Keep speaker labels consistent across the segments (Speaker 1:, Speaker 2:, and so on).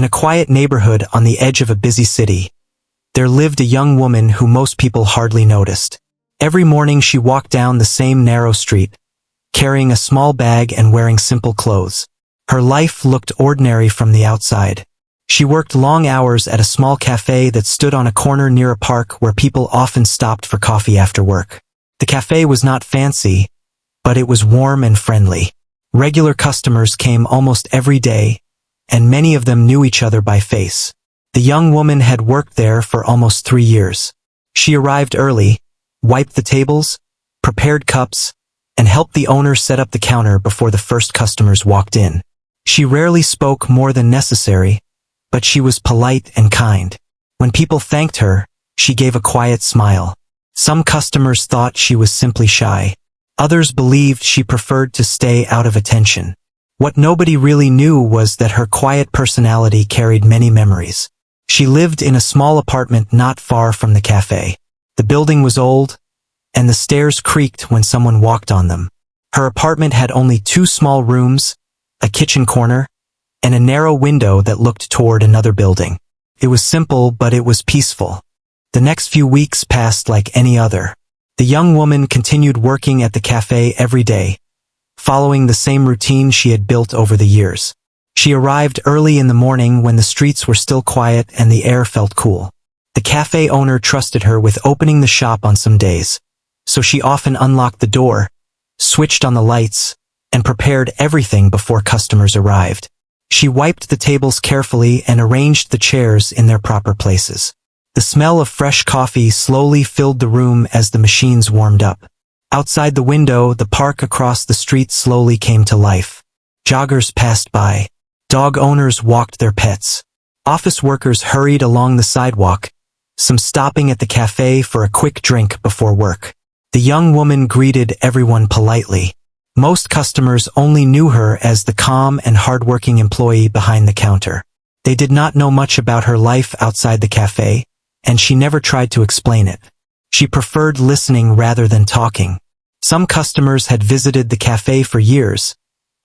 Speaker 1: In a quiet neighborhood on the edge of a busy city, there lived a young woman who most people hardly noticed. Every morning she walked down the same narrow street, carrying a small bag and wearing simple clothes. Her life looked ordinary from the outside. She worked long hours at a small cafe that stood on a corner near a park where people often stopped for coffee after work. The cafe was not fancy, but it was warm and friendly. Regular customers came almost every day, and many of them knew each other by face. The young woman had worked there for almost 3 years. She arrived early, wiped the tables, prepared cups, and helped the owner set up the counter before the first customers walked in. She rarely spoke more than necessary, but she was polite and kind. When people thanked her, she gave a quiet smile. Some customers thought she was simply shy. Others believed she preferred to stay out of attention. What nobody really knew was that her quiet personality carried many memories. She lived in a small apartment not far from the cafe. The building was old, and the stairs creaked when someone walked on them. Her apartment had only 2 small rooms, a kitchen corner, and a narrow window that looked toward another building. It was simple, but it was peaceful. The next few weeks passed like any other. The young woman continued working at the cafe every day, following the same routine she had built over the years. She arrived early in the morning when the streets were still quiet and the air felt cool. The cafe owner trusted her with opening the shop on some days, so she often unlocked the door, switched on the lights, and prepared everything before customers arrived. She wiped the tables carefully and arranged the chairs in their proper places. The smell of fresh coffee slowly filled the room as the machines warmed up. Outside the window, the park across the street slowly came to life. Joggers passed by. Dog owners walked their pets. Office workers hurried along the sidewalk, some stopping at the cafe for a quick drink before work. The young woman greeted everyone politely. Most customers only knew her as the calm and hardworking employee behind the counter. They did not know much about her life outside the cafe, and she never tried to explain it. She preferred listening rather than talking. Some customers had visited the cafe for years,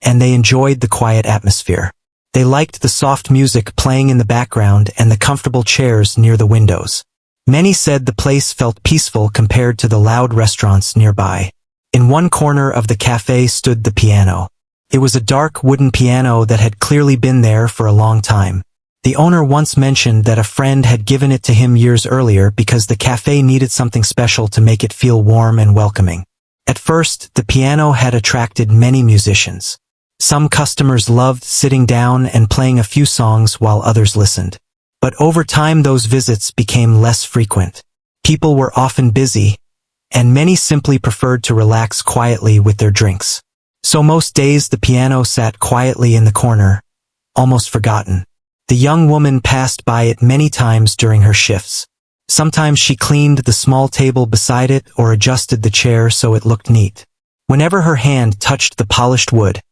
Speaker 1: and they enjoyed the quiet atmosphere. They liked the soft music playing in the background and the comfortable chairs near the windows. Many said the place felt peaceful compared to the loud restaurants nearby. In one corner of the cafe stood the piano. It was a dark wooden piano that had clearly been there for a long time. The owner once mentioned that a friend had given it to him years earlier because the cafe needed something special to make it feel warm and welcoming. At first, the piano had attracted many musicians. Some customers loved sitting down and playing a few songs while others listened. But over time those visits became less frequent. People were often busy, and many simply preferred to relax quietly with their drinks. So most days the piano sat quietly in the corner, almost forgotten. The young woman passed by it many times during her shifts. Sometimes she cleaned the small table beside it or adjusted the chair so it looked neat. Whenever her hand touched the polished wood,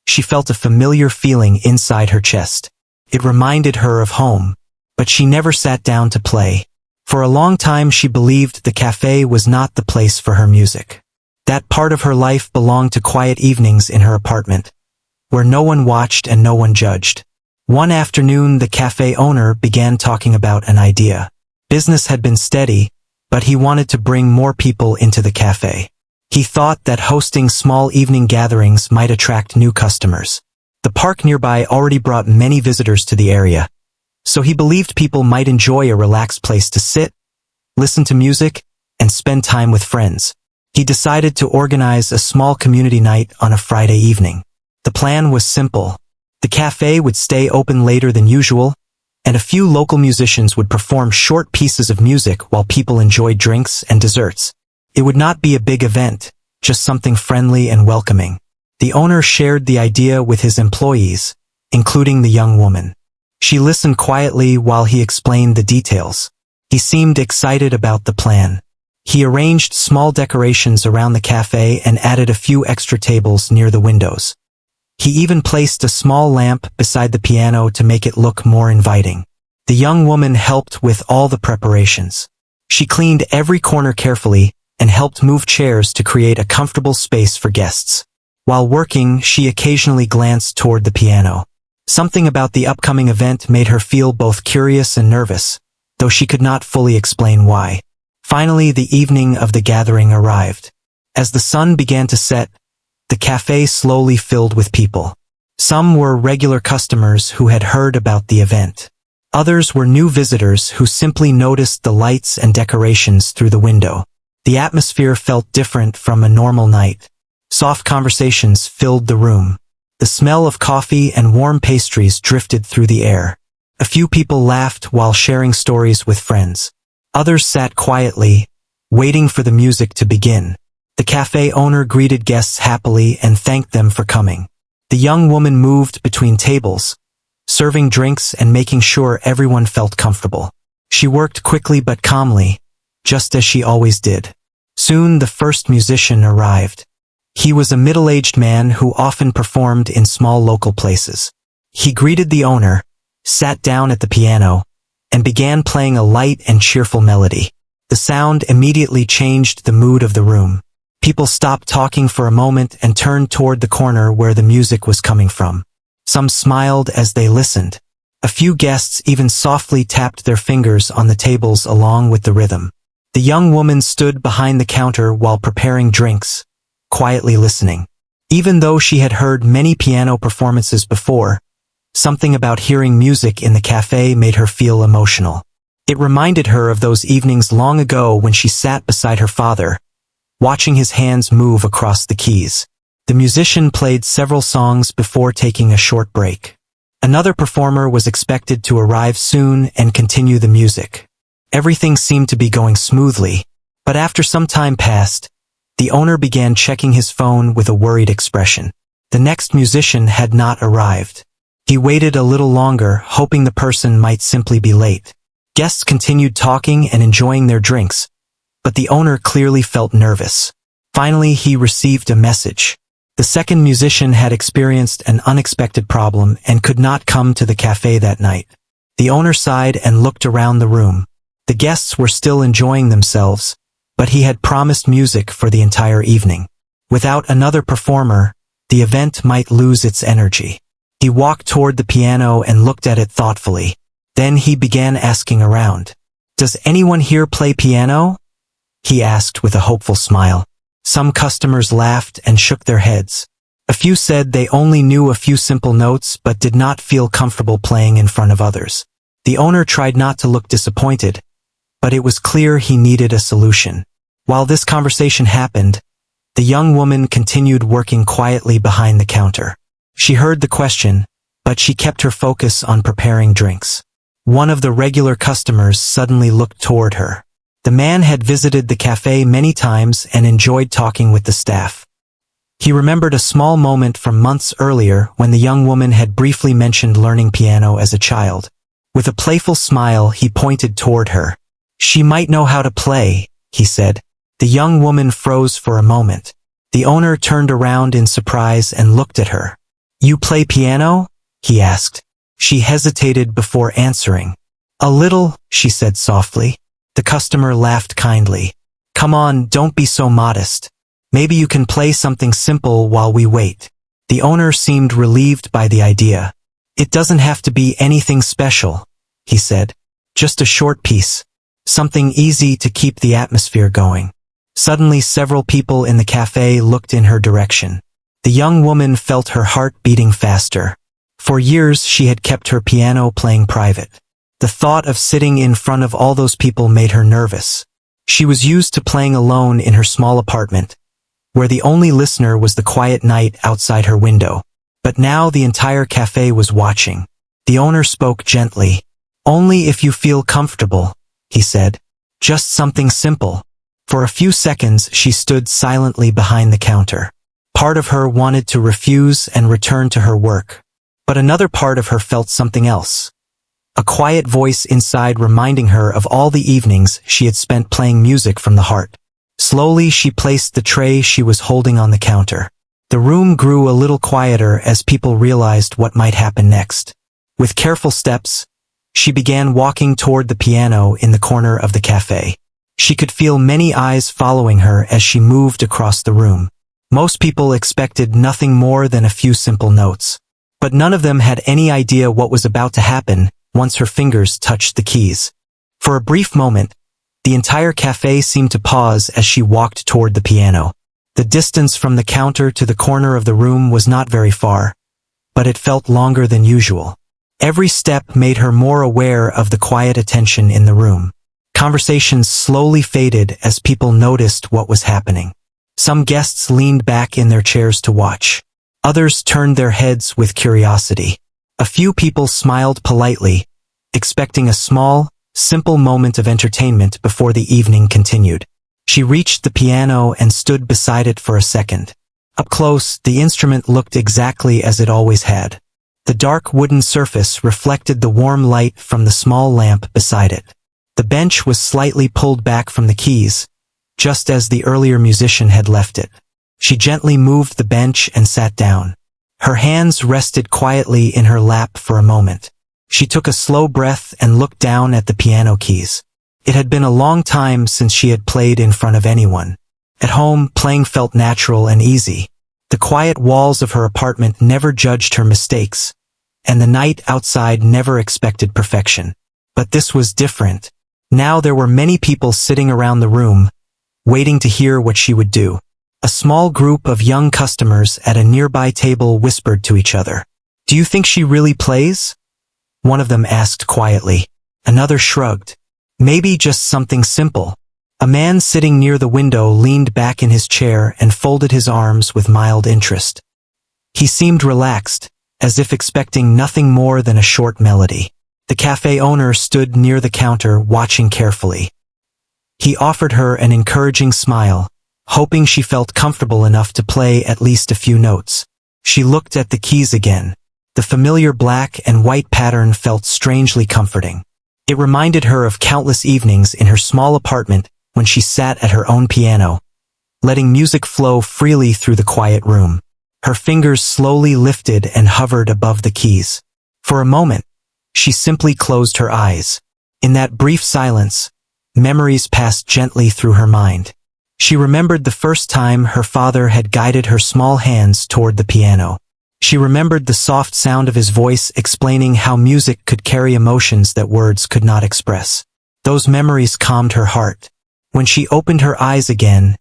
Speaker 1: she felt a familiar feeling inside her chest. It reminded her of home, but she never sat down to play. For a long time she believed the cafe was not the place for her music. That part of her life belonged to quiet evenings in her apartment, where no one watched and no one judged. One afternoon the cafe owner began talking about an idea. Business had been steady, but he wanted to bring more people into the cafe. He thought that hosting small evening gatherings might attract new customers. The park nearby already brought many visitors to the area, so he believed people might enjoy a relaxed place to sit, listen to music, and spend time with friends. He decided to organize a small community night on a Friday evening. The plan was simple. The cafe would stay open later than usual, and a few local musicians would perform short pieces of music while people enjoyed drinks and desserts. It would not be a big event, just something friendly and welcoming. The owner shared the idea with his employees, including the young woman. She listened quietly while he explained the details. He seemed excited about the plan. He arranged small decorations around the cafe and added a few extra tables near the windows. He even placed a small lamp beside the piano to make it look more inviting. The young woman helped with all the preparations. She cleaned every corner carefully and helped move chairs to create a comfortable space for guests. While working, she occasionally glanced toward the piano. Something about the upcoming event made her feel both curious and nervous, though she could not fully explain why. Finally, the evening of the gathering arrived. As the sun began to set, the cafe slowly filled with people. Some were regular customers who had heard about the event. Others were new visitors who simply noticed the lights and decorations through the window. The atmosphere felt different from a normal night. Soft conversations filled the room. The smell of coffee and warm pastries drifted through the air. A few people laughed while sharing stories with friends. Others sat quietly, waiting for the music to begin. The cafe owner greeted guests happily and thanked them for coming. The young woman moved between tables, serving drinks and making sure everyone felt comfortable. She worked quickly but calmly, just as she always did. Soon the first musician arrived. He was a middle-aged man who often performed in small local places. He greeted the owner, sat down at the piano, and began playing a light and cheerful melody. The sound immediately changed the mood of the room. People stopped talking for a moment and turned toward the corner where the music was coming from. Some smiled as they listened. A few guests even softly tapped their fingers on the tables along with the rhythm. The young woman stood behind the counter while preparing drinks, quietly listening. Even though she had heard many piano performances before, something about hearing music in the cafe made her feel emotional. It reminded her of those evenings long ago when she sat beside her father, watching his hands move across the keys. The musician played several songs before taking a short break. Another performer was expected to arrive soon and continue the music. Everything seemed to be going smoothly, but after some time passed, the owner began checking his phone with a worried expression. The next musician had not arrived. He waited a little longer, hoping the person might simply be late. Guests continued talking and enjoying their drinks, but the owner clearly felt nervous. Finally, he received a message. The second musician had experienced an unexpected problem and could not come to the cafe that night. The owner sighed and looked around the room. The guests were still enjoying themselves, but he had promised music for the entire evening. Without another performer, the event might lose its energy. He walked toward the piano and looked at it thoughtfully. Then he began asking around. "Does anyone here play piano?" he asked with a hopeful smile. Some customers laughed and shook their heads. A few said they only knew a few simple notes but did not feel comfortable playing in front of others. The owner tried not to look disappointed, but it was clear he needed a solution. While this conversation happened, the young woman continued working quietly behind the counter. She heard the question, but she kept her focus on preparing drinks. One of the regular customers suddenly looked toward her. The man had visited the cafe many times and enjoyed talking with the staff. He remembered a small moment from months earlier when the young woman had briefly mentioned learning piano as a child. With a playful smile, he pointed toward her. "She might know how to play," he said. The young woman froze for a moment. The owner turned around in surprise and looked at her. "You play piano?" he asked. She hesitated before answering. "A little," she said softly. The customer laughed kindly. "Come on, don't be so modest. Maybe you can play something simple while we wait." The owner seemed relieved by the idea. "It doesn't have to be anything special," he said. "Just a short piece. Something easy to keep the atmosphere going." Suddenly several people in the cafe looked in her direction. The young woman felt her heart beating faster. For years she had kept her piano playing private. The thought of sitting in front of all those people made her nervous. She was used to playing alone in her small apartment, where the only listener was the quiet night outside her window. But now the entire cafe was watching. The owner spoke gently. "Only if you feel comfortable," he said. "Just something simple." For a few seconds she stood silently behind the counter. Part of her wanted to refuse and return to her work, but another part of her felt something else. A quiet voice inside reminding her of all the evenings she had spent playing music from the heart. Slowly she placed the tray she was holding on the counter. The room grew a little quieter as people realized what might happen next. With careful steps, she began walking toward the piano in the corner of the cafe. She could feel many eyes following her as she moved across the room. Most people expected nothing more than a few simple notes. But none of them had any idea what was about to happen once her fingers touched the keys. For a brief moment, the entire cafe seemed to pause as she walked toward the piano. The distance from the counter to the corner of the room was not very far, but it felt longer than usual. Every step made her more aware of the quiet attention in the room. Conversations slowly faded as people noticed what was happening. Some guests leaned back in their chairs to watch. Others turned their heads with curiosity. A few people smiled politely, expecting a small, simple moment of entertainment before the evening continued. She reached the piano and stood beside it for a second. Up close, the instrument looked exactly as it always had. The dark wooden surface reflected the warm light from the small lamp beside it. The bench was slightly pulled back from the keys, just as the earlier musician had left it. She gently moved the bench and sat down. Her hands rested quietly in her lap for a moment. She took a slow breath and looked down at the piano keys. It had been a long time since she had played in front of anyone. At home, playing felt natural and easy. The quiet walls of her apartment never judged her mistakes, and the night outside never expected perfection. But this was different. Now there were many people sitting around the room, waiting to hear what she would do. A small group of young customers at a nearby table whispered to each other. "Do you think she really plays?" One of them asked quietly. Another shrugged. "Maybe just something simple." A man sitting near the window leaned back in his chair and folded his arms with mild interest. He seemed relaxed, as if expecting nothing more than a short melody. The cafe owner stood near the counter watching carefully. He offered her an encouraging smile, hoping she felt comfortable enough to play at least a few notes. She looked at the keys again. The familiar black and white pattern felt strangely comforting. It reminded her of countless evenings in her small apartment when she sat at her own piano, letting music flow freely through the quiet room. Her fingers slowly lifted and hovered above the keys. For a moment, she simply closed her eyes. In that brief silence, memories passed gently through her mind. She remembered the first time her father had guided her small hands toward the piano. She remembered the soft sound of his voice explaining how music could carry emotions that words could not express. Those memories calmed her heart. When she opened her eyes again,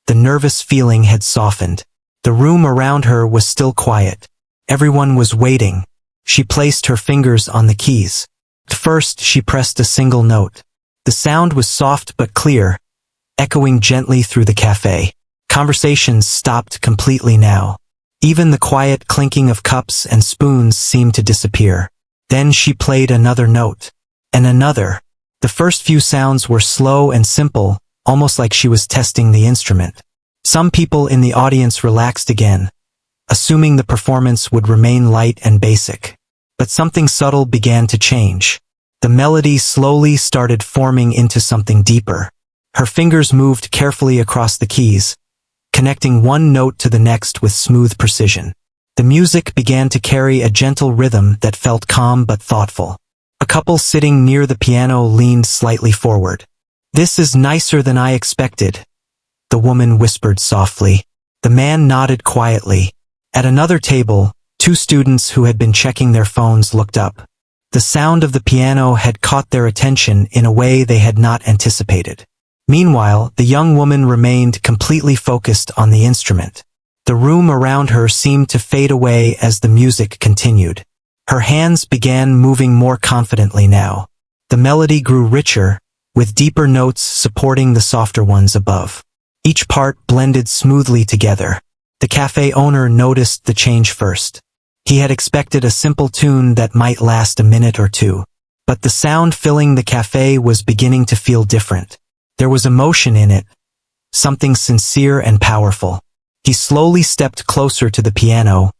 Speaker 1: the nervous feeling had softened. The room around her was still quiet. Everyone was waiting. She placed her fingers on the keys. At first, she pressed a single note. The sound was soft but clear, echoing gently through the cafe. Conversations stopped completely now. Even the quiet clinking of cups and spoons seemed to disappear. Then she played another note. And another. The first few sounds were slow and simple, almost like she was testing the instrument. Some people in the audience relaxed again, assuming the performance would remain light and basic. But something subtle began to change. The melody slowly started forming into something deeper. Her fingers moved carefully across the keys, connecting one note to the next with smooth precision. The music began to carry a gentle rhythm that felt calm but thoughtful. A couple sitting near the piano leaned slightly forward. "This is nicer than I expected," the woman whispered softly. The man nodded quietly. At another table, two students who had been checking their phones looked up. The sound of the piano had caught their attention in a way they had not anticipated. Meanwhile, the young woman remained completely focused on the instrument. The room around her seemed to fade away as the music continued. Her hands began moving more confidently now. The melody grew richer, with deeper notes supporting the softer ones above. Each part blended smoothly together. The cafe owner noticed the change first. He had expected a simple tune that might last a minute or two. But the sound filling the cafe was beginning to feel different. There was emotion in it, something sincere and powerful. He slowly stepped closer to the piano,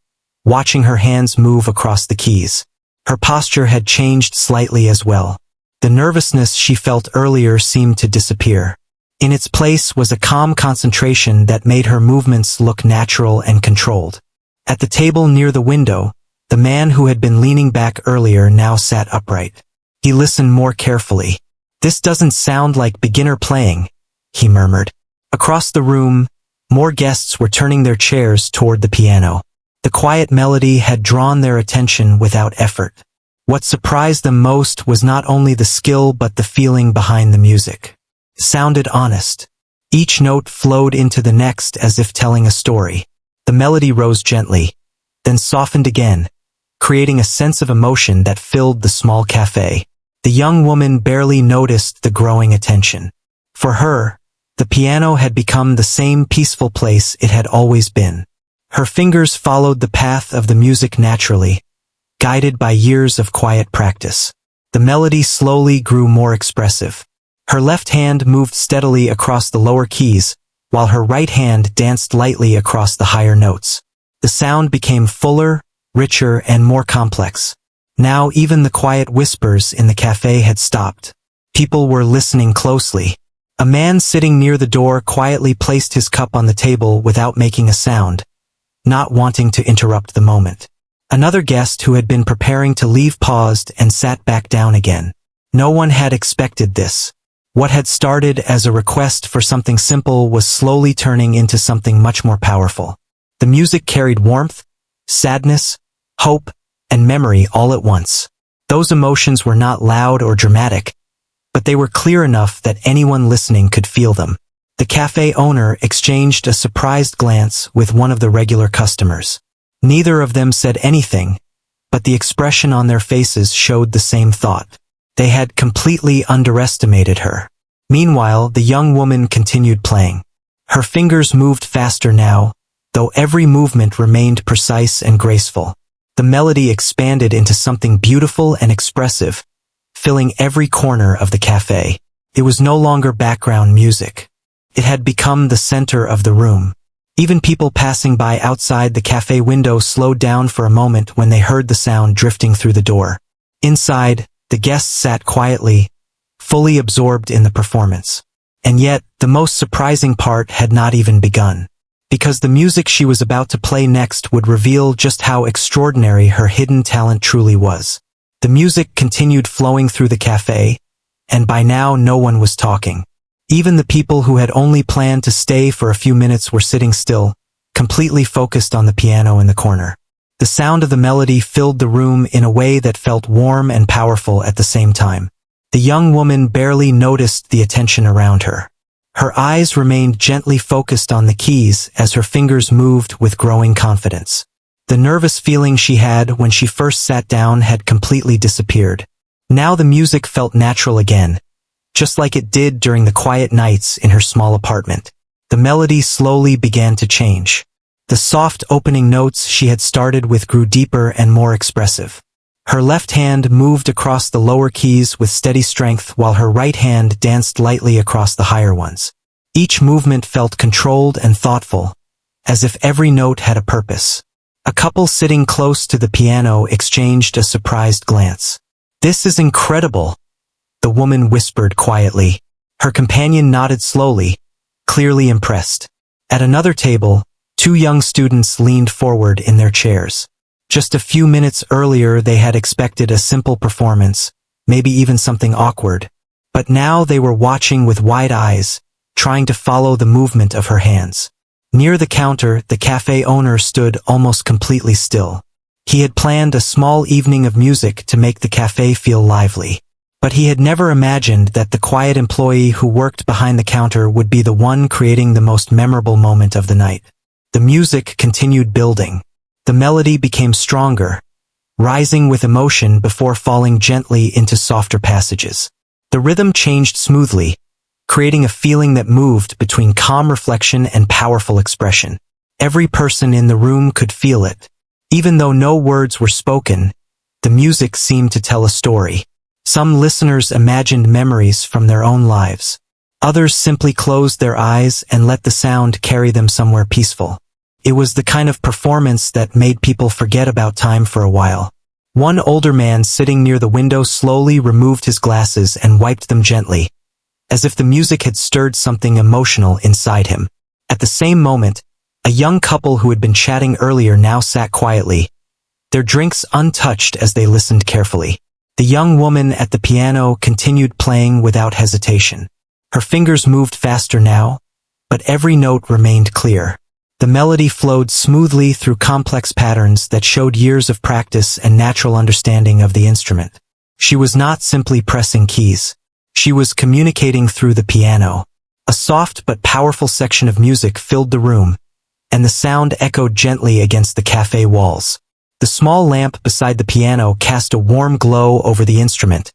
Speaker 1: watching her hands move across the keys. Her posture had changed slightly as well. The nervousness she felt earlier seemed to disappear. In its place was a calm concentration that made her movements look natural and controlled. At the table near the window, the man who had been leaning back earlier now sat upright. He listened more carefully. "This doesn't sound like beginner playing," he murmured. Across the room, more guests were turning their chairs toward the piano. The quiet melody had drawn their attention without effort. What surprised them most was not only the skill but the feeling behind the music. It sounded honest. Each note flowed into the next as if telling a story. The melody rose gently, then softened again, creating a sense of emotion that filled the small cafe. The young woman barely noticed the growing attention. For her, the piano had become the same peaceful place it had always been. Her fingers followed the path of the music naturally, guided by years of quiet practice. The melody slowly grew more expressive. Her left hand moved steadily across the lower keys, while her right hand danced lightly across the higher notes. The sound became fuller, richer, and more complex. Now even the quiet whispers in the cafe had stopped. People were listening closely. A man sitting near the door quietly placed his cup on the table without making a sound, not wanting to interrupt the moment. Another guest who had been preparing to leave paused and sat back down again. No one had expected this. What had started as a request for something simple was slowly turning into something much more powerful. The music carried warmth, sadness, hope, and memory all at once. Those emotions were not loud or dramatic, but they were clear enough that anyone listening could feel them. The cafe owner exchanged a surprised glance with one of the regular customers. Neither of them said anything, but the expression on their faces showed the same thought. They had completely underestimated her. Meanwhile, the young woman continued playing. Her fingers moved faster now, though every movement remained precise and graceful. The melody expanded into something beautiful and expressive, filling every corner of the cafe. It was no longer background music. It had become the center of the room. Even people passing by outside the cafe window slowed down for a moment when they heard the sound drifting through the door. Inside, the guests sat quietly, fully absorbed in the performance. And yet, the most surprising part had not even begun. Because the music she was about to play next would reveal just how extraordinary her hidden talent truly was. The music continued flowing through the cafe, and by now no one was talking. Even the people who had only planned to stay for a few minutes were sitting still, completely focused on the piano in the corner. The sound of the melody filled the room in a way that felt warm and powerful at the same time. The young woman barely noticed the attention around her. Her eyes remained gently focused on the keys as her fingers moved with growing confidence. The nervous feeling she had when she first sat down had completely disappeared. Now the music felt natural again, just like it did during the quiet nights in her small apartment. The melody slowly began to change. The soft opening notes she had started with grew deeper and more expressive. Her left hand moved across the lower keys with steady strength while her right hand danced lightly across the higher ones. Each movement felt controlled and thoughtful, as if every note had a purpose. A couple sitting close to the piano exchanged a surprised glance. "This is incredible," the woman whispered quietly. Her companion nodded slowly, clearly impressed. At another table, two young students leaned forward in their chairs. Just a few minutes earlier they had expected a simple performance, maybe even something awkward. But now they were watching with wide eyes, trying to follow the movement of her hands. Near the counter, the cafe owner stood almost completely still. He had planned a small evening of music to make the cafe feel lively. But he had never imagined that the quiet employee who worked behind the counter would be the one creating the most memorable moment of the night. The music continued building. The melody became stronger, rising with emotion before falling gently into softer passages. The rhythm changed smoothly, creating a feeling that moved between calm reflection and powerful expression. Every person in the room could feel it. Even though no words were spoken, the music seemed to tell a story. Some listeners imagined memories from their own lives. Others simply closed their eyes and let the sound carry them somewhere peaceful. It was the kind of performance that made people forget about time for a while. One older man sitting near the window slowly removed his glasses and wiped them gently, as if the music had stirred something emotional inside him. At the same moment, a young couple who had been chatting earlier now sat quietly, their drinks untouched as they listened carefully. The young woman at the piano continued playing without hesitation. Her fingers moved faster now, but every note remained clear. The melody flowed smoothly through complex patterns that showed years of practice and natural understanding of the instrument. She was not simply pressing keys. She was communicating through the piano. A soft but powerful section of music filled the room, and the sound echoed gently against the cafe walls. The small lamp beside the piano cast a warm glow over the instrument,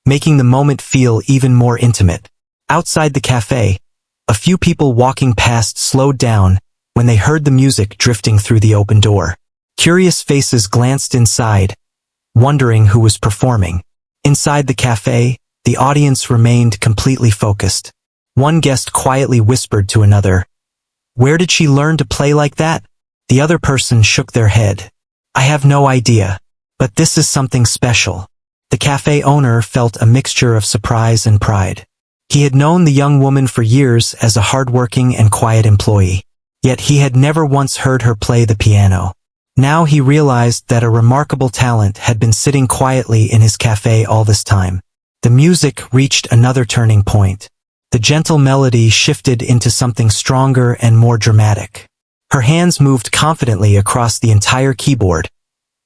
Speaker 1: making the moment feel even more intimate. Outside the cafe, a few people walking past slowed down when they heard the music drifting through the open door. Curious faces glanced inside, wondering who was performing. Inside the cafe, the audience remained completely focused. One guest quietly whispered to another, "Where did she learn to play like that?" The other person shook their head. "I have no idea, but this is something special." The cafe owner felt a mixture of surprise and pride. He had known the young woman for years as a hardworking and quiet employee, yet he had never once heard her play the piano. Now he realized that a remarkable talent had been sitting quietly in his cafe all this time. The music reached another turning point. The gentle melody shifted into something stronger and more dramatic. Her hands moved confidently across the entire keyboard,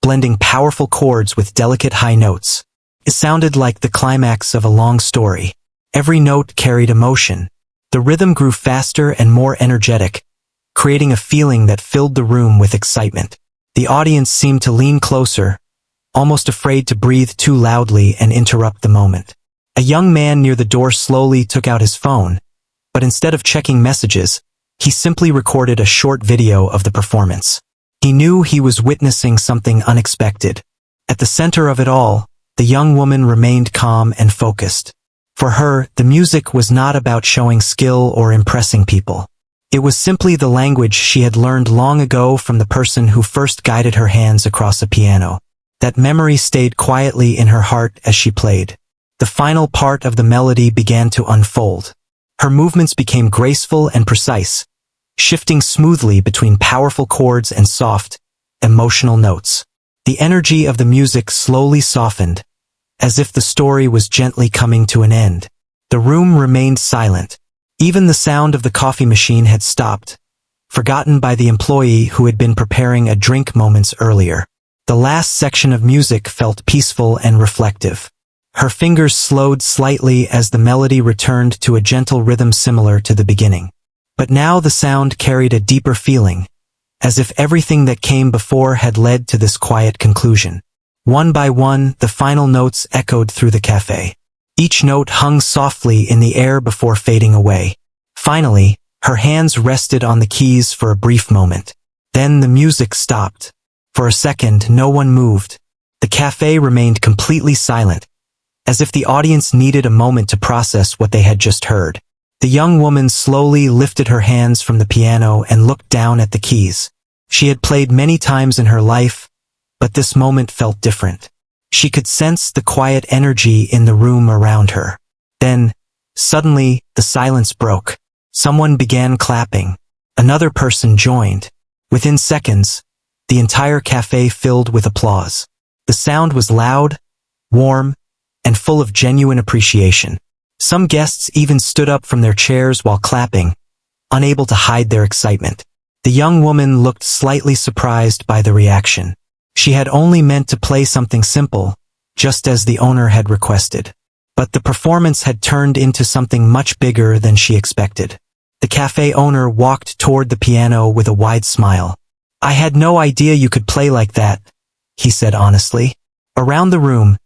Speaker 1: blending powerful chords with delicate high notes. It sounded like the climax of a long story. Every note carried emotion. The rhythm grew faster and more energetic, creating a feeling that filled the room with excitement. The audience seemed to lean closer, almost afraid to breathe too loudly and interrupt the moment. A young man near the door slowly took out his phone, but instead of checking messages, he simply recorded a short video of the performance. He knew he was witnessing something unexpected. At the center of it all, the young woman remained calm and focused. For her, the music was not about showing skill or impressing people. It was simply the language she had learned long ago from the person who first guided her hands across a piano. That memory stayed quietly in her heart as she played. The final part of the melody began to unfold. Her movements became graceful and precise, shifting smoothly between powerful chords and soft, emotional notes. The energy of the music slowly softened, as if the story was gently coming to an end. The room remained silent. Even the sound of the coffee machine had stopped, forgotten by the employee who had been preparing a drink moments earlier. The last section of music felt peaceful and reflective. Her fingers slowed slightly as the melody returned to a gentle rhythm similar to the beginning. But now the sound carried a deeper feeling, as if everything that came before had led to this quiet conclusion. One by one, the final notes echoed through the cafe. Each note hung softly in the air before fading away. Finally, her hands rested on the keys for a brief moment. Then the music stopped. For a second, no one moved. The cafe remained completely silent, as if the audience needed a moment to process what they had just heard. The young woman slowly lifted her hands from the piano and looked down at the keys. She had played many times in her life, but this moment felt different. She could sense the quiet energy in the room around her. Then, suddenly, the silence broke. Someone began clapping. Another person joined. Within seconds, the entire cafe filled with applause. The sound was loud, warm, and full of genuine appreciation. Some guests even stood up from their chairs while clapping, unable to hide their excitement. The young woman looked slightly surprised by the reaction. She had only meant to play something simple, just as the owner had requested. But the performance had turned into something much bigger than she expected. The cafe owner walked toward the piano with a wide smile. "I had no idea you could play like that," he said honestly. Around the room,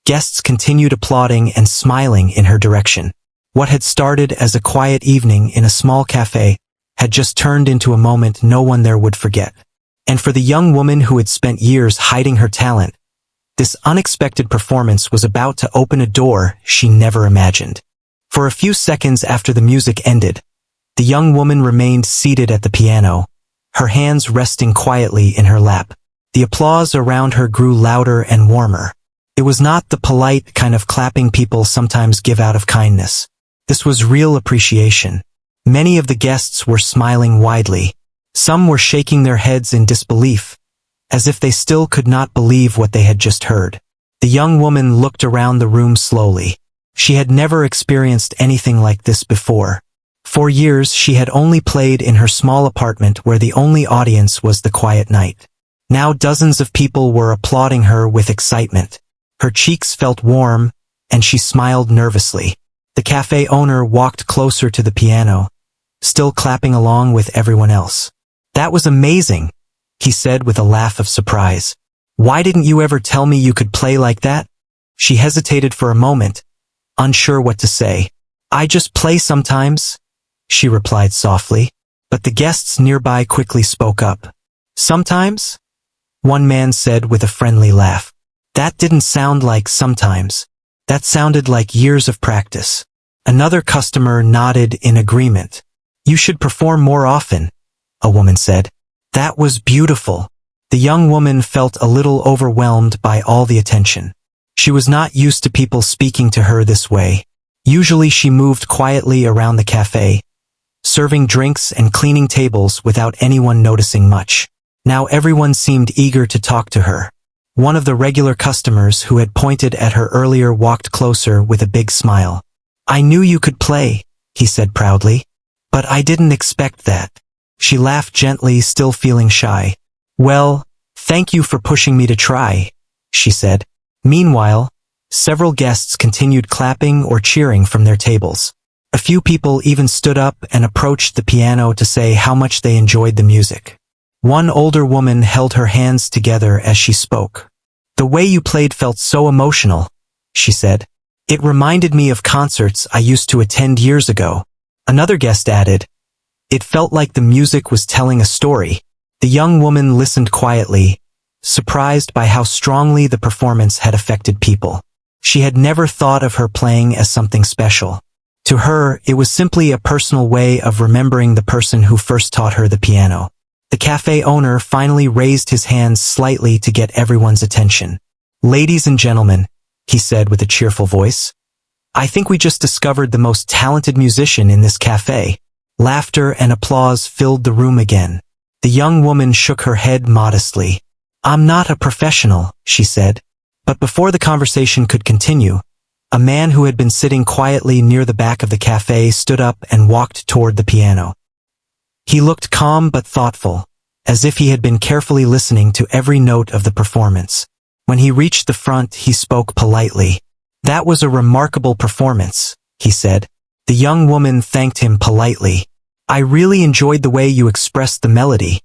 Speaker 1: guests continued applauding and smiling in her direction. What had started as a quiet evening in a small cafe had just turned into a moment no one there would forget. And for the young woman who had spent years hiding her talent, this unexpected performance was about to open a door she never imagined. For a few seconds after the music ended, the young woman remained seated at the piano, her hands resting quietly in her lap. The applause around her grew louder and warmer. It was not the polite kind of clapping people sometimes give out of kindness. This was real appreciation. Many of the guests were smiling widely. Some were shaking their heads in disbelief, as if they still could not believe what they had just heard. The young woman looked around the room slowly. She had never experienced anything like this before. For years she had only played in her small apartment where the only audience was the quiet night. Now dozens of people were applauding her with excitement. Her cheeks felt warm, and she smiled nervously. The cafe owner walked closer to the piano, still clapping along with everyone else. "That was amazing," he said with a laugh of surprise. "Why didn't you ever tell me you could play like that?" She hesitated for a moment, unsure what to say. "I just play sometimes," she replied softly. But the guests nearby quickly spoke up. "Sometimes?" one man said with a friendly laugh. "That didn't sound like sometimes. That sounded like years of practice." Another customer nodded in agreement. "You should perform more often," a woman said. "That was beautiful." The young woman felt a little overwhelmed by all the attention. She was not used to people speaking to her this way. Usually she moved quietly around the cafe, serving drinks and cleaning tables without anyone noticing much. Now everyone seemed eager to talk to her. One of the regular customers who had pointed at her earlier walked closer with a big smile. "I knew you could play," he said proudly. "But I didn't expect that." She laughed gently, still feeling shy. "Well, thank you for pushing me to try," she said. Meanwhile, several guests continued clapping or cheering from their tables. A few people even stood up and approached the piano to say how much they enjoyed the music. One older woman held her hands together as she spoke. "The way you played felt so emotional," she said. "It reminded me of concerts I used to attend years ago." Another guest added, "It felt like the music was telling a story." The young woman listened quietly, surprised by how strongly the performance had affected people. She had never thought of her playing as something special. To her, it was simply a personal way of remembering the person who first taught her the piano. The cafe owner finally raised his hands slightly to get everyone's attention. "Ladies and gentlemen," he said with a cheerful voice, "I think we just discovered the most talented musician in this cafe." Laughter and applause filled the room again. The young woman shook her head modestly. "I'm not a professional," she said. But before the conversation could continue, a man who had been sitting quietly near the back of the cafe stood up and walked toward the piano. He looked calm but thoughtful, as if he had been carefully listening to every note of the performance. When he reached the front, he spoke politely. "That was a remarkable performance," he said. The young woman thanked him politely. "I really enjoyed the way you expressed the melody,"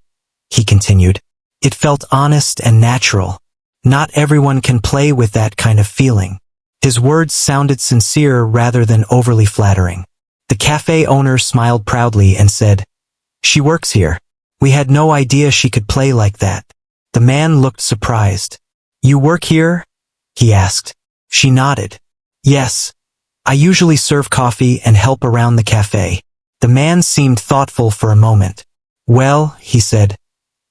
Speaker 1: he continued. "It felt honest and natural. Not everyone can play with that kind of feeling." His words sounded sincere rather than overly flattering. The cafe owner smiled proudly and said, "She works here. We had no idea she could play like that." The man looked surprised. "You work here?" he asked. She nodded. "Yes. I usually serve coffee and help around the cafe." The man seemed thoughtful for a moment. "Well," he said,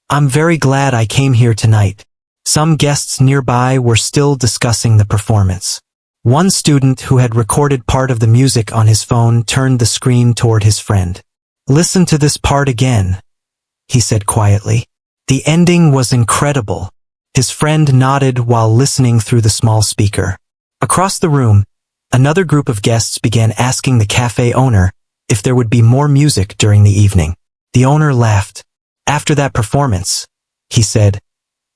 Speaker 1: "I'm very glad I came here tonight." Some guests nearby were still discussing the performance. One student who had recorded part of the music on his phone turned the screen toward his friend. "Listen to this part again," he said quietly. "The ending was incredible." His friend nodded while listening through the small speaker. Across the room, another group of guests began asking the cafe owner if there would be more music during the evening. The owner laughed. "After that performance," he said,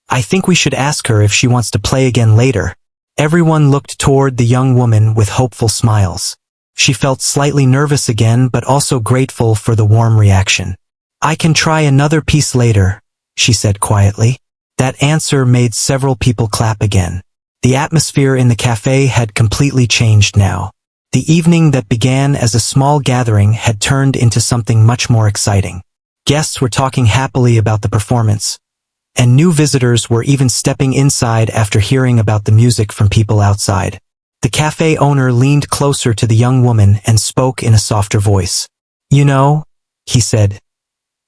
Speaker 1: "I think we should ask her if she wants to play again later." Everyone looked toward the young woman with hopeful smiles. She felt slightly nervous again, but also grateful for the warm reaction. "I can try another piece later," she said quietly. That answer made several people clap again. The atmosphere in the cafe had completely changed now. The evening that began as a small gathering had turned into something much more exciting. Guests were talking happily about the performance, and new visitors were even stepping inside after hearing about the music from people outside. The cafe owner leaned closer to the young woman and spoke in a softer voice. "You know," he said,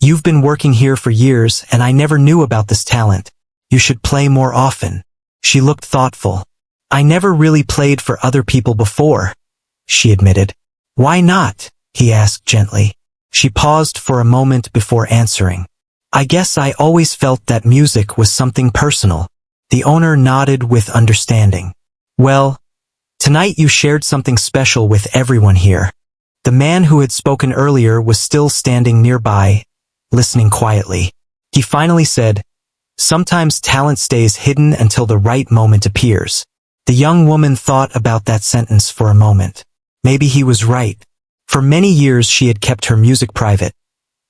Speaker 1: "you've been working here for years and I never knew about this talent. You should play more often." She looked thoughtful. "I never really played for other people before," she admitted. "Why not?" he asked gently. She paused for a moment before answering. "I guess I always felt that music was something personal." The owner nodded with understanding. "Well, tonight you shared something special with everyone here." The man who had spoken earlier was still standing nearby, listening quietly. He finally said, "Sometimes talent stays hidden until the right moment appears." The young woman thought about that sentence for a moment. Maybe he was right. For many years she had kept her music private,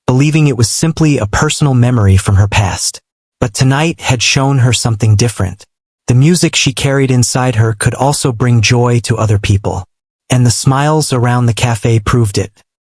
Speaker 1: believing it was simply a personal memory from her past. But tonight had shown her something different. The music she carried inside her could also bring joy to other people. And the smiles around the cafe proved it.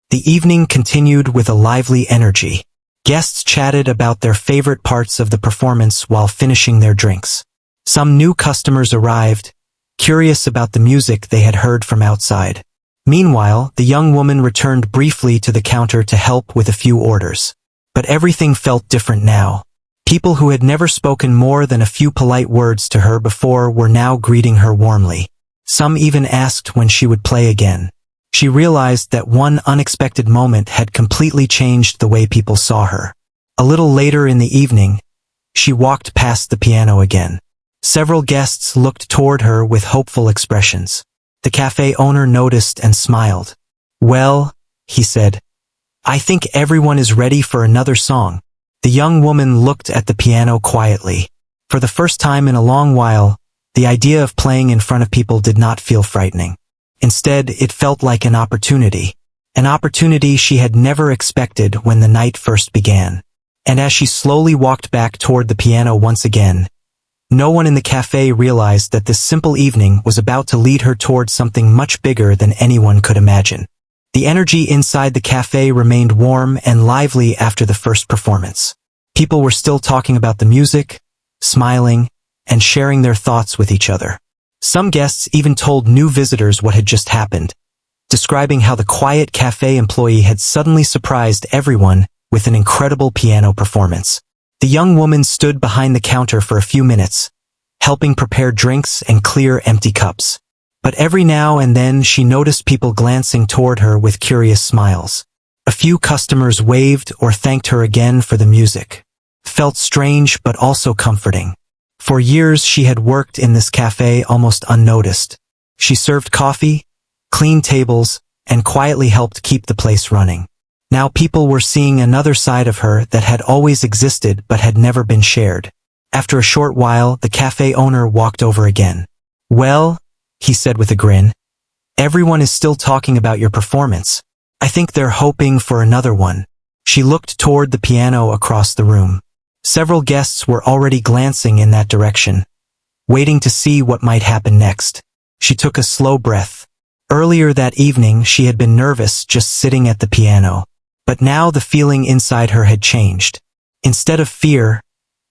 Speaker 1: The evening continued with a lively energy. Guests chatted about their favorite parts of the performance while finishing their drinks. Some new customers arrived, curious about the music they had heard from outside. Meanwhile, the young woman returned briefly to the counter to help with a few orders. But everything felt different now. People who had never spoken more than a few polite words to her before were now greeting her warmly. Some even asked when she would play again. She realized that one unexpected moment had completely changed the way people saw her. A little later in the evening, she walked past the piano again. Several guests looked toward her with hopeful expressions. The cafe owner noticed and smiled. "Well," he said, "I think everyone is ready for another song." The young woman looked at the piano quietly. For the first time in a long while, the idea of playing in front of people did not feel frightening. Instead, it felt like an opportunity. An opportunity she had never expected when the night first began. And as she slowly walked back toward the piano once again, no one in the cafe realized that this simple evening was about to lead her toward something much bigger than anyone could imagine. The energy inside the cafe remained warm and lively after the first performance. People were still talking about the music, smiling, and sharing their thoughts with each other. Some guests even told new visitors what had just happened, describing how the quiet cafe employee had suddenly surprised everyone with an incredible piano performance. The young woman stood behind the counter for a few minutes, helping prepare drinks and clear empty cups. But every now and then she noticed people glancing toward her with curious smiles. A few customers waved or thanked her again for the music. Felt strange but also comforting. For years she had worked in this cafe almost unnoticed. She served coffee, cleaned tables, and quietly helped keep the place running. Now people were seeing another side of her that had always existed but had never been shared. After a short while, the cafe owner walked over again. "Well," he said with a grin, "everyone is still talking about your performance. I think they're hoping for another one." She looked toward the piano across the room. Several guests were already glancing in that direction, waiting to see what might happen next. She took a slow breath. Earlier that evening she had been nervous just sitting at the piano. But now the feeling inside her had changed. Instead of fear,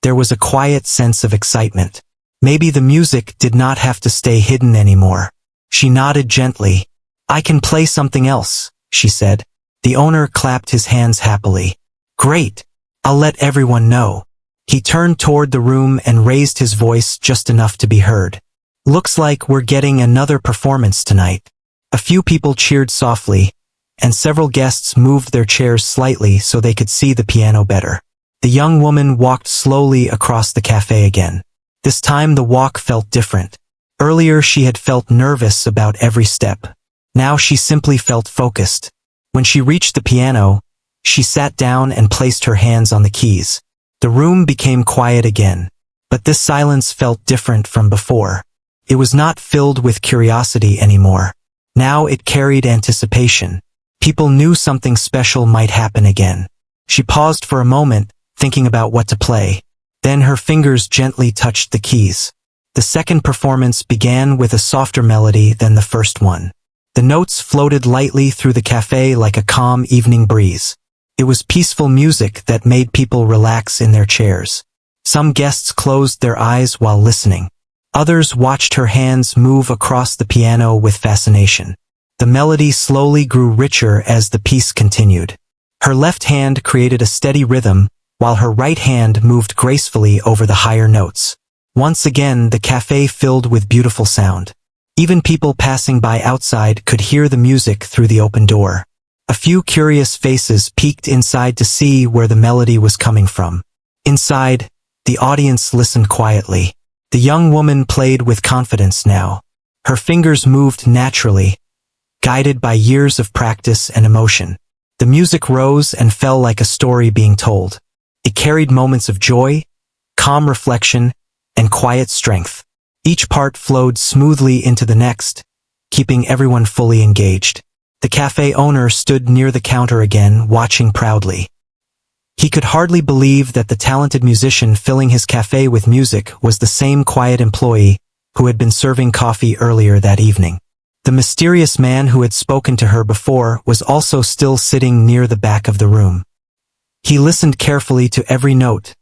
Speaker 1: there was a quiet sense of excitement. Maybe the music did not have to stay hidden anymore. She nodded gently. "I can play something else," she said. The owner clapped his hands happily. "Great! I'll let everyone know." He turned toward the room and raised his voice just enough to be heard. "Looks like we're getting another performance tonight." A few people cheered softly, and several guests moved their chairs slightly so they could see the piano better. The young woman walked slowly across the cafe again. This time the walk felt different. Earlier she had felt nervous about every step. Now she simply felt focused. When she reached the piano, she sat down and placed her hands on the keys. The room became quiet again, but this silence felt different from before. It was not filled with curiosity anymore. Now it carried anticipation. People knew something special might happen again. She paused for a moment, thinking about what to play. Then her fingers gently touched the keys. The second performance began with a softer melody than the first one. The notes floated lightly through the cafe like a calm evening breeze. It was peaceful music that made people relax in their chairs. Some guests closed their eyes while listening. Others watched her hands move across the piano with fascination. The melody slowly grew richer as the piece continued. Her left hand created a steady rhythm, while her right hand moved gracefully over the higher notes. Once again, the cafe filled with beautiful sound. Even people passing by outside could hear the music through the open door. A few curious faces peeked inside to see where the melody was coming from. Inside, the audience listened quietly. The young woman played with confidence now. Her fingers moved naturally, guided by years of practice and emotion. The music rose and fell like a story being told. It carried moments of joy, calm reflection, and quiet strength. Each part flowed smoothly into the next, keeping everyone fully engaged. The cafe owner stood near the counter again, watching proudly. He could hardly believe that the talented musician filling his cafe with music was the same quiet employee who had been serving coffee earlier that evening. The mysterious man who had spoken to her before was also still sitting near the back of the room. He listened carefully to every note,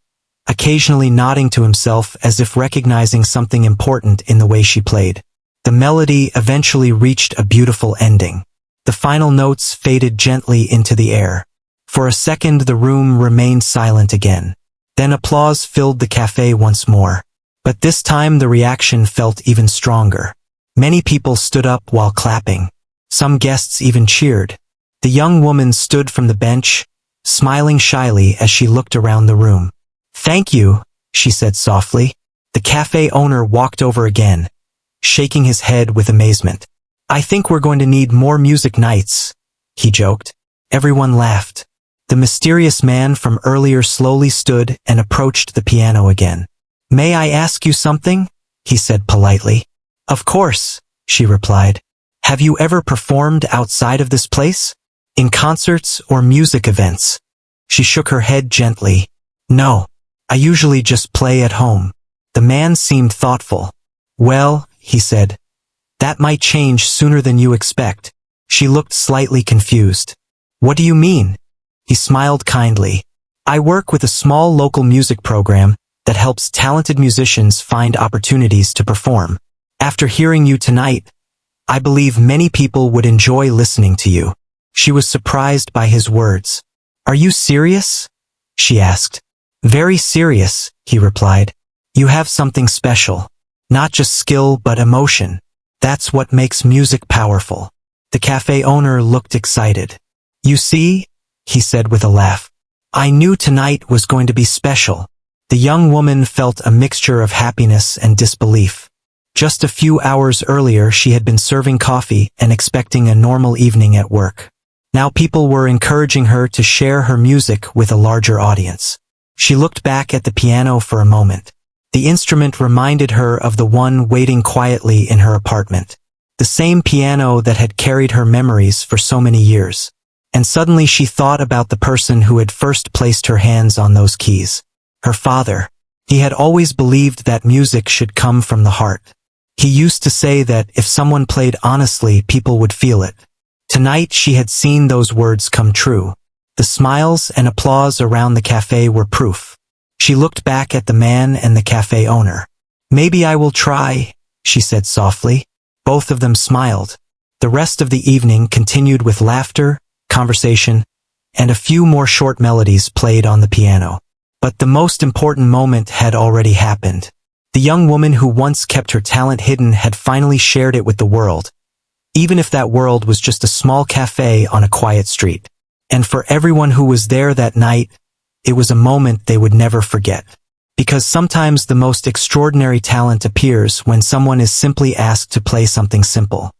Speaker 1: occasionally nodding to himself as if recognizing something important in the way she played. The melody eventually reached a beautiful ending. The final notes faded gently into the air. For a second the room remained silent again. Then applause filled the cafe once more. But this time the reaction felt even stronger. Many people stood up while clapping. Some guests even cheered. The young woman stood from the bench, smiling shyly as she looked around the room. "Thank you," she said softly. The cafe owner walked over again, shaking his head with amazement. "I think we're going to need more music nights," he joked. Everyone laughed. The mysterious man from earlier slowly stood and approached the piano again. "May I ask you something?" he said politely. "Of course," she replied. "Have you ever performed outside of this place? In concerts or music events?" She shook her head gently. "No. I usually just play at home." The man seemed thoughtful. "Well," he said, "that might change sooner than you expect." She looked slightly confused. "What do you mean?" He smiled kindly. "I work with a small local music program that helps talented musicians find opportunities to perform. After hearing you tonight, I believe many people would enjoy listening to you." She was surprised by his words. "Are you serious?" she asked. "Very serious," he replied. "You have something special. Not just skill but emotion. That's what makes music powerful." The cafe owner looked excited. "You see," he said with a laugh, "I knew tonight was going to be special." The young woman felt a mixture of happiness and disbelief. Just a few hours earlier she had been serving coffee and expecting a normal evening at work. Now people were encouraging her to share her music with a larger audience. She looked back at the piano for a moment. The instrument reminded her of the one waiting quietly in her apartment. The same piano that had carried her memories for so many years. And suddenly she thought about the person who had first placed her hands on those keys. Her father. He had always believed that music should come from the heart. He used to say that if someone played honestly, people would feel it. Tonight she had seen those words come true. The smiles and applause around the cafe were proof. She looked back at the man and the cafe owner. "Maybe I will try," she said softly. Both of them smiled. The rest of the evening continued with laughter, conversation, and a few more short melodies played on the piano. But the most important moment had already happened. The young woman who once kept her talent hidden had finally shared it with the world, even if that world was just a small cafe on a quiet street. And for everyone who was there that night, it was a moment they would never forget. Because sometimes the most extraordinary talent appears when someone is simply asked to play something simple.